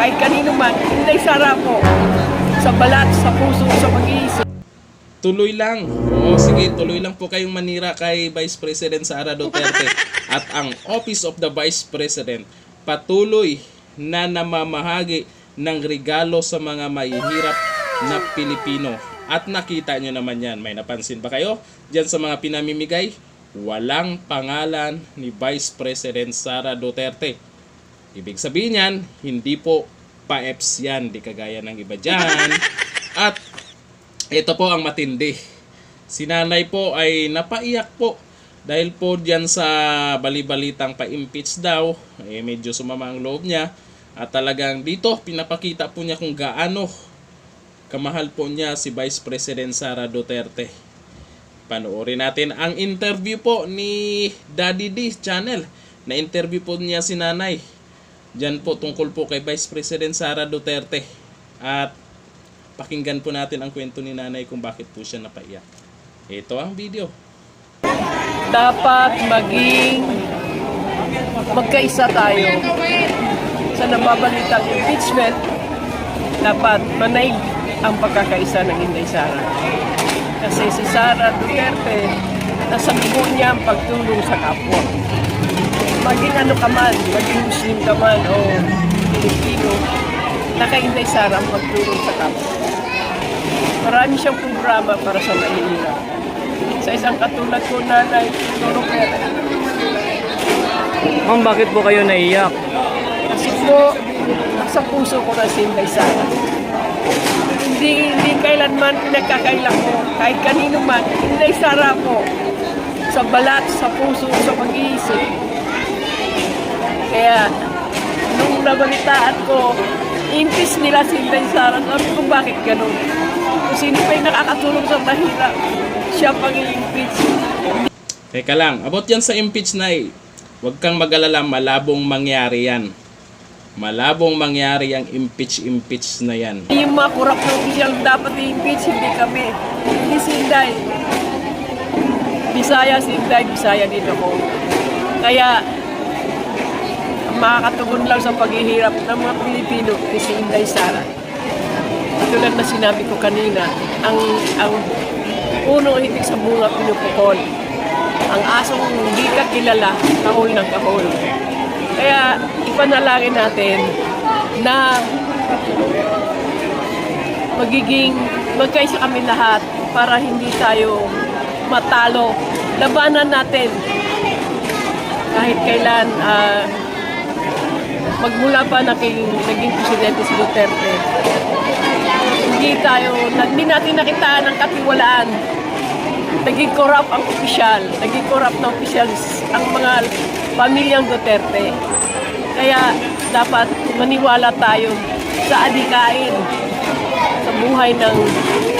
kahit kanino man, Inday Sara po. Sa balat, sa puso, sa pag-iisip. Tuloy lang. Oo, sige, tuloy lang po kayong manira kay Vice President Sara Duterte. At ang Office of the Vice President patuloy na namamahagi ng regalo sa mga mahihirap na Pilipino. At nakita nyo naman yan. May napansin ba kayo? Diyan sa mga pinamimigay, walang pangalan ni Vice President Sara Duterte. Ibig sabihin yan, hindi po pa-EPS yan. Di kagaya ng iba dyan. At ito po ang matindi. Si nanay po ay napaiyak po dahil po diyan sa balibalitang pa-impeach daw, medyo sumama ang loob niya. At talagang dito pinapakita po niya kung gaano kamahal po niya si Vice President Sara Duterte. Panoorin natin ang interview po ni Daddy D Channel. Na interview po niya si nanay. Diyan po tungkol po kay Vice President Sara Duterte. At pakinggan po natin ang kwento ni nanay kung bakit po siya napaiyak. Ito ang video. Dapat magkaisa tayo sa nababalitang impeachment. Dapat manaig ang pagkakaisa ng Inday Sara. Kasi si Sara Duterte, nasa buo niya ang pagtulong sa kapwa. Maging ano ka man, maging Muslim ka man o Pilipino, naka-Inday Sara ang pagtulong sa kapwa. Marami siyang programa para sa mahihirap. Sa isang katulad ko, nanay, tulong kaya. Ma'am, bakit po kayo naiyak? Kasi po, sa puso ko na si Inday Sara. Hindi kailanman pinagkakailang ko, kahit kanino man, Inday Sara po. Sa balat, sa puso, sa pag-iisip. Kaya, nung nabalitaan ko, impis nila si Inday Sara. Sabi ko, bakit ganun? Kung sino pa yung nakakatulong sa mahirap, siya pang i-impeach. Teka lang, about yan sa impeach na huwag kang mag-alala, malabong mangyari yan. Malabong mangyari ang impeach na yan. Yung mga kurap na opisyal dapat i-impeach, hindi kami. Hindi si Inday. Bisaya si Inday, Bisaya din ako. Kaya, makakatugon lang sa paghihirap ng mga Pilipino ni si Inday Sara. Tulad na sinabi ko kanina, ang uno hitik sa bunga pinupukol. Ang asong hindi ka kilala, kahol ng kahol. Kaya ipanalangin natin na magkaisa kami lahat para hindi tayo matalo. Labanan natin kahit kailan magmula pa naging presidente si Duterte. Hindi natin nakitaan ng katiwalaan. Naging corrupt ang opisyal, naging corrupt na opisyal ang mga pamilyang Duterte. Kaya dapat maniwala tayo sa adikain sa buhay ng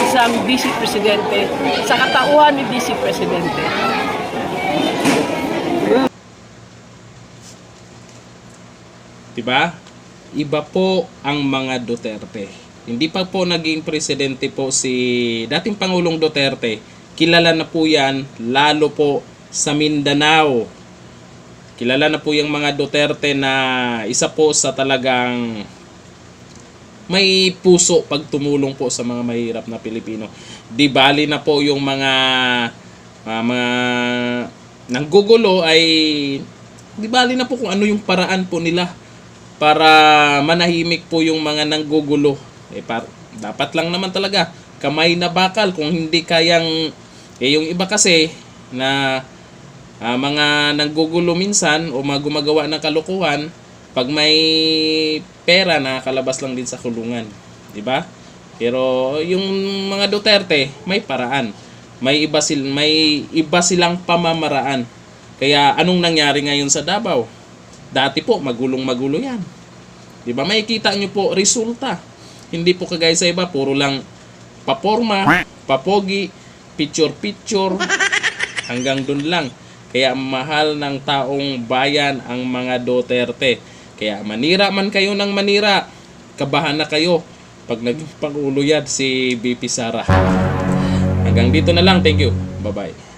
isang vice presidente, sa katauhan ni vice presidente. Diba? Iba po ang mga Duterte. Hindi pa po naging presidente po si dating Pangulong Duterte. Kilala na po yan, lalo po sa Mindanao. Kilala na po yung mga Duterte na isa po sa talagang may puso pag tumulong po sa mga mahirap na Pilipino. Di bali na po yung mga nanggugulo ay di bali na po kung ano yung paraan po nila para manahimik po yung mga nanggugulo. Dapat lang naman talaga kamay na bakal kung hindi kayang yung iba kasi na mga nanggugulo minsan o mga gumagawa ng kalukuhan, pag may pera nakakalabas lang din sa kulungan, di ba? Pero yung mga Duterte may paraan. May iba silang pamamaraan. Kaya anong nangyari ngayon sa Davao? Dati po magulong-magulo yan. Di ba? Makikita nyo po resulta. Hindi po kagaya sa iba, puro lang paporma, papogi, picture-picture, hanggang dun lang. Kaya mahal ng taong bayan ang mga Duterte. Kaya manira man kayo ng manira, kabahan na kayo pag naging panguluyad si BP Sara. Hanggang dito na lang. Thank you. Bye-bye.